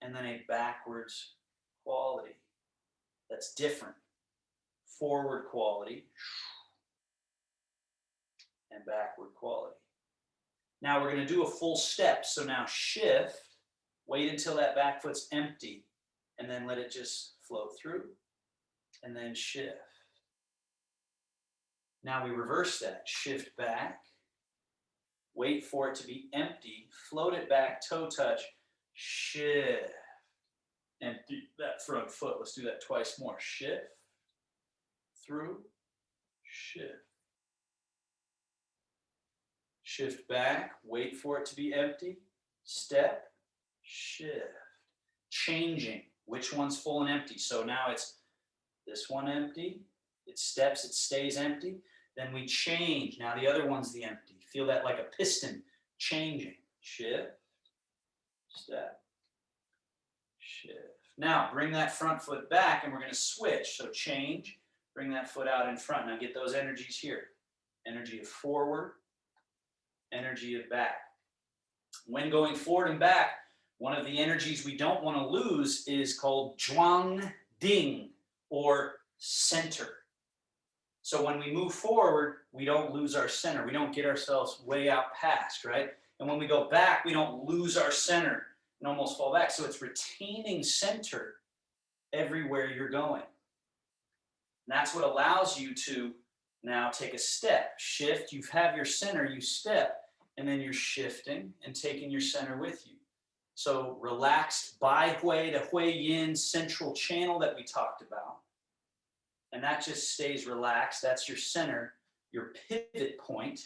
and then a backwards quality that's different. forward quality, and backward quality. Now we're going to do a full step. So now shift, wait until that back foot's empty, and then let it just flow through, and then shift. Now we reverse that. Shift back, wait for it to be empty, float it back, toe touch, shift. Empty that front foot. Let's do that twice more. Shift, through, shift. Shift back, wait for it to be empty, step, shift. Changing, which one's full and empty. So now it's this one empty, it steps, it stays empty, then we change. Now the other one's the empty. Feel that like a piston changing. Shift, step, shift. Now bring that front foot back and we're going to switch. So change, bring that foot out in front. Now get those energies here. Energy of forward, energy of back. When going forward and back, one of the energies we don't want to lose is called zhuang ding, or center. So when we move forward, we don't lose our center. We don't get ourselves way out past, right? And when we go back, we don't lose our center and almost fall back. So it's retaining center everywhere you're going. And that's what allows you to now take a step, shift. You have your center, you step, and then you're shifting and taking your center with you. So relaxed Bai Hui to Hui Yin central channel that we talked about. And that just stays relaxed. That's your center, your pivot point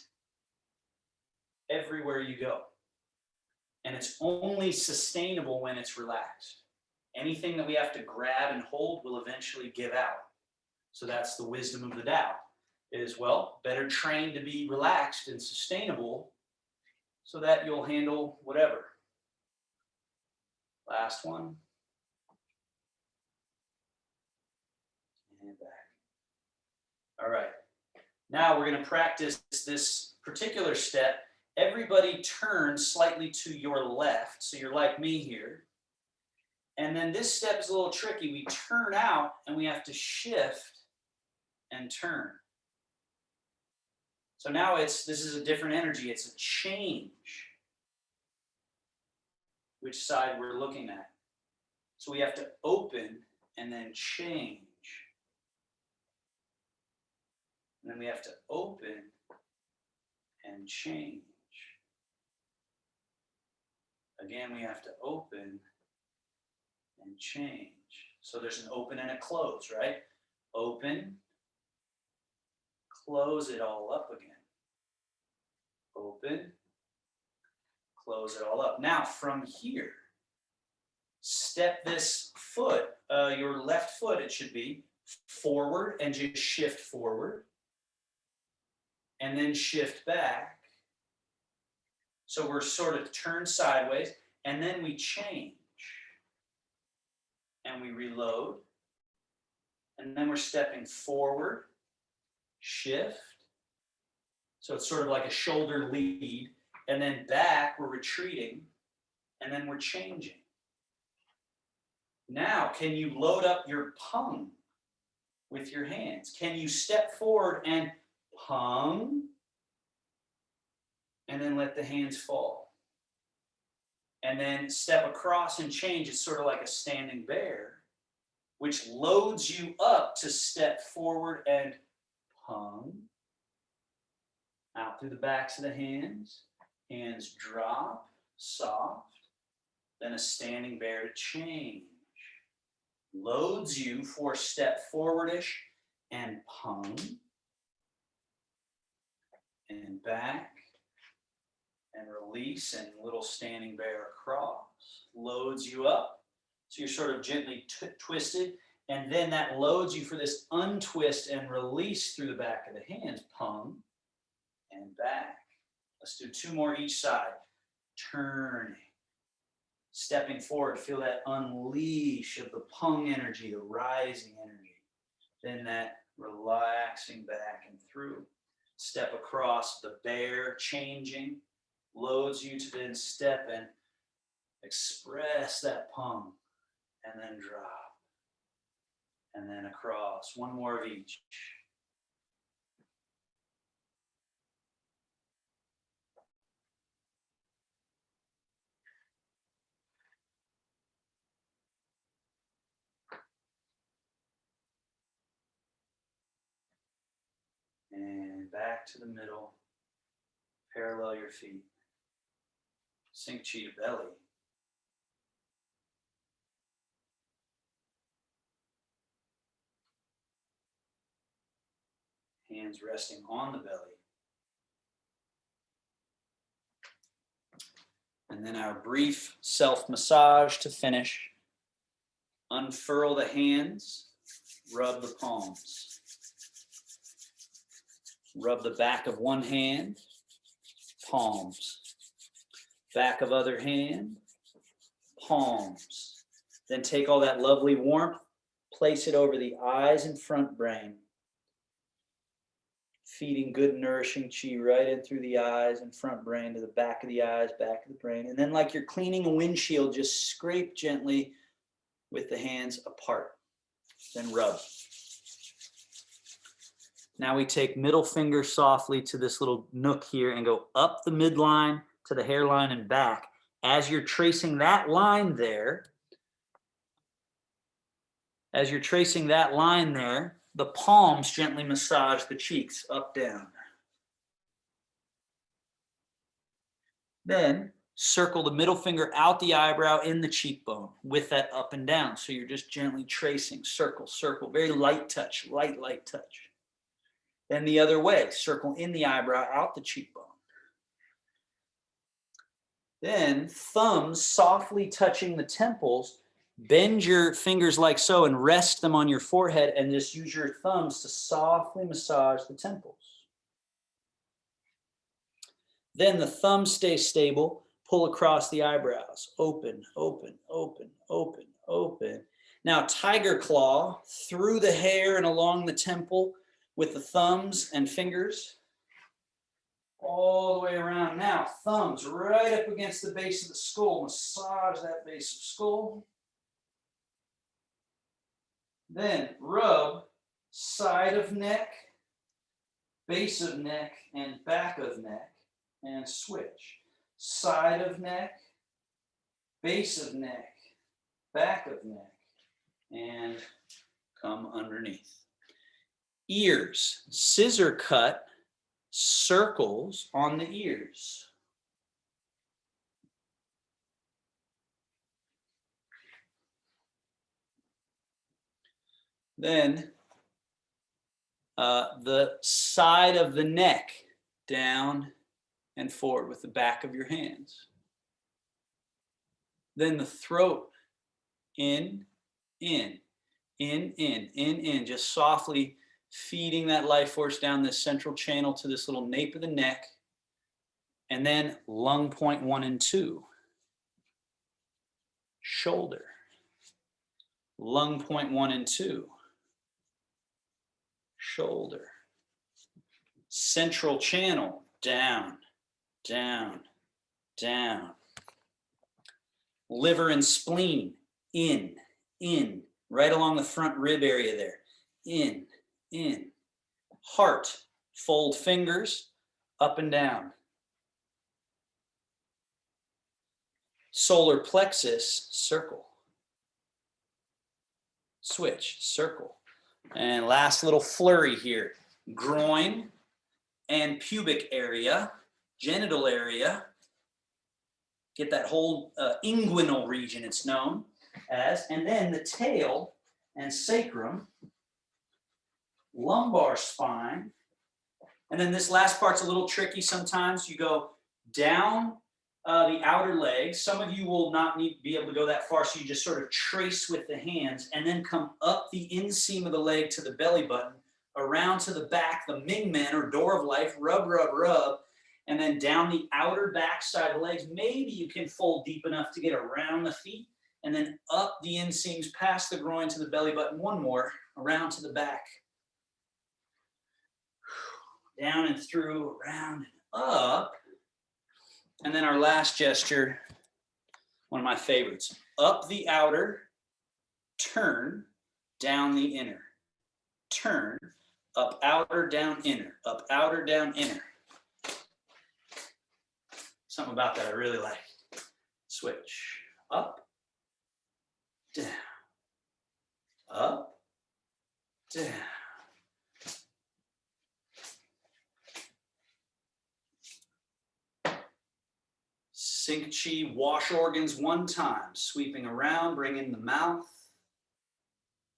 everywhere you go. And it's only sustainable when it's relaxed. Anything that we have to grab and hold will eventually give out. So that's the wisdom of the Tao, is, well, better train to be relaxed and sustainable so that you'll handle whatever. Last one. And back. All right. Now we're going to practice this particular step. Everybody turn slightly to your left. So you're like me here. And then this step is a little tricky. We turn out and we have to shift and turn. So now this is a different energy. It's a change. Which side we're looking at. So we have to open and then change. And then we have to open and change. Again, we have to open and change. So there's an open and a close, right? Open, close it all up again. Open, close it all up. Now from here, step this foot, your left foot it should be, forward and just shift forward. And then shift back. So we're sort of turned sideways, and then we change. And we reload. And then we're stepping forward, shift. So it's sort of like a shoulder lead. And then back, we're retreating. And then we're changing. Now, can you load up your pung with your hands? Can you step forward and pung, and then let the hands fall. And then step across and change. It's sort of like a standing bear, which loads you up to step forward and pung. Out through the backs of the hands. Hands drop, soft. Then a standing bear to change. Loads you for step forwardish and pung. And back, and release, and little standing bear across. Loads you up, so you're sort of gently twisted, and then that loads you for this untwist and release through the back of the hands. Pung, and back. Let's do two more each side. Turning, stepping forward, feel that unleash of the pung energy, the rising energy. Then that relaxing back and through. Step across the bear, changing, loads you to then step and express that pung, and then drop, And then across. One more of each. And back to the middle. Parallel your feet. Sink chi to belly. Hands resting on the belly. And then our brief self-massage to finish. Unfurl the hands, rub the palms. Rub the back of one hand, palms. Back of other hand, palms. Then take all that lovely warmth, place it over the eyes and front brain. Feeding good nourishing chi right in through the eyes and front brain to the back of the eyes, back of the brain. And then like you're cleaning a windshield, just scrape gently with the hands apart. Then rub. Now we take middle finger softly to this little nook here and go up the midline to the hairline and back. As you're tracing that line there, the palms gently massage the cheeks up, down. Then circle the middle finger out the eyebrow in the cheekbone with that up and down. So you're just gently tracing, circle, circle, very light touch, light touch. Then the other way, circle in the eyebrow, out the cheekbone. Then thumbs softly touching the temples. Bend your fingers like so and rest them on your forehead and just use your thumbs to softly massage the temples. Then the thumbs stay stable, pull across the eyebrows. Open, open, open, open, open. Now tiger claw through the hair and along the temple with the thumbs and fingers. All the way around. Now thumbs right up against the base of the skull. Massage that base of skull. Then rub side of neck, base of neck, and back of neck, and switch. Side of neck, base of neck, back of neck, and come underneath. Ears, scissor cut circles on the ears. Then the side of the neck, down and forward with the back of your hands. Then the throat, in, just softly feeding that life force down this central channel to this little nape of the neck. And then lung point 1 and 2. Shoulder. Lung point 1 and 2. Shoulder. Central channel, down, down, down. Liver and spleen, in, right along the front rib area there. In. Heart, fold fingers, up and down. Solar plexus, circle. Switch, circle. And last little flurry here. Groin and pubic area, genital area. Get that whole inguinal region, it's known as. And then the tail and sacrum, lumbar spine. And then this last part's a little tricky sometimes. You go down the outer leg. Some of you will not be able to go that far, so you just sort of trace with the hands and then come up the inseam of the leg to the belly button, around to the back, the Ming Men or door of life, rub, and then down the outer back side of the legs. Maybe you can fold deep enough to get around the feet, and then up the inseams past the groin to the belly button. One more, around to the back. Down and through, around and up. And then our last gesture, one of my favorites. Up the outer, turn, down the inner. Turn, up, outer, down, inner, up, outer, down, inner. Something about that I really like. Switch, up, down, up, down. Sink chi, wash organs 1 time, sweeping around, bringing the mouth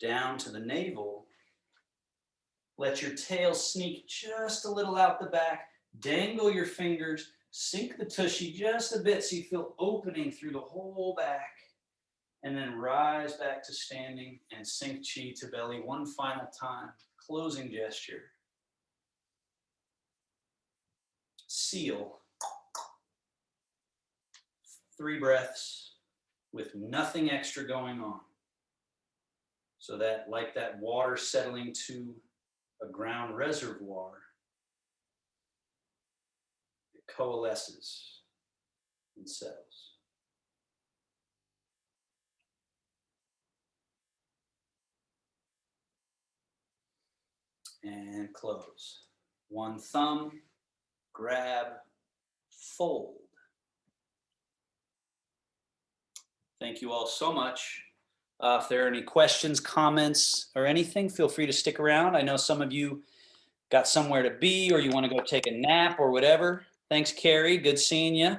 down to the navel. Let your tail sneak just a little out the back. Dangle your fingers. Sink the tushy just a bit so you feel opening through the whole back. And then rise back to standing and sink chi to belly 1 final time. Closing gesture. Seal. 3 breaths with nothing extra going on. So that, like that water settling to a ground reservoir, it coalesces and settles. And close. 1 thumb, grab, fold. Thank you all so much. If there are any questions, comments, or anything, feel free to stick around. I know some of you got somewhere to be, or you want to go take a nap or whatever. Thanks, Carrie. Good seeing you.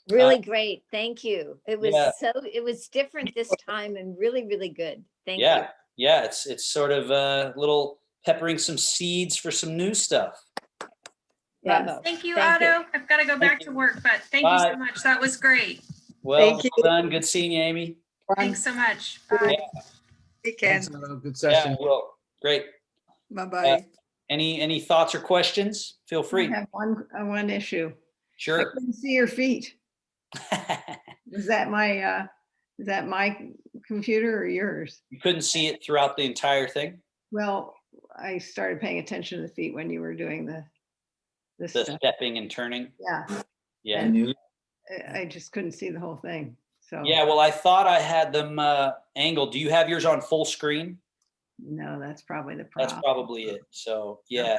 Really great. Thank you. It was Yeah. it was different this time and really, really good. Thank you. Yeah, it's sort of a little peppering some seeds for some new stuff. Bravo. Thank you, Thank you. Otto. I've got to go back to work, but thank you Bye. so much. That was great. Well, Thank you. well done. Good seeing you, Amy. Thanks so much. Bye. Weekend. Thanks, Otto. Good Yeah, session. well, great. Bye-bye. Any thoughts or questions? Feel I free. have one issue. I Sure. couldn't see your feet. Is that my computer or yours? You couldn't see it throughout the entire thing? Well, I started paying attention to the feet when you were doing this The stuff. stepping and turning? Yeah, Yeah. and I just couldn't see the whole thing. So Yeah, well, I thought I had them angled. Do you have yours on full screen? no, that's probably the That's problem. probably it. So, yeah.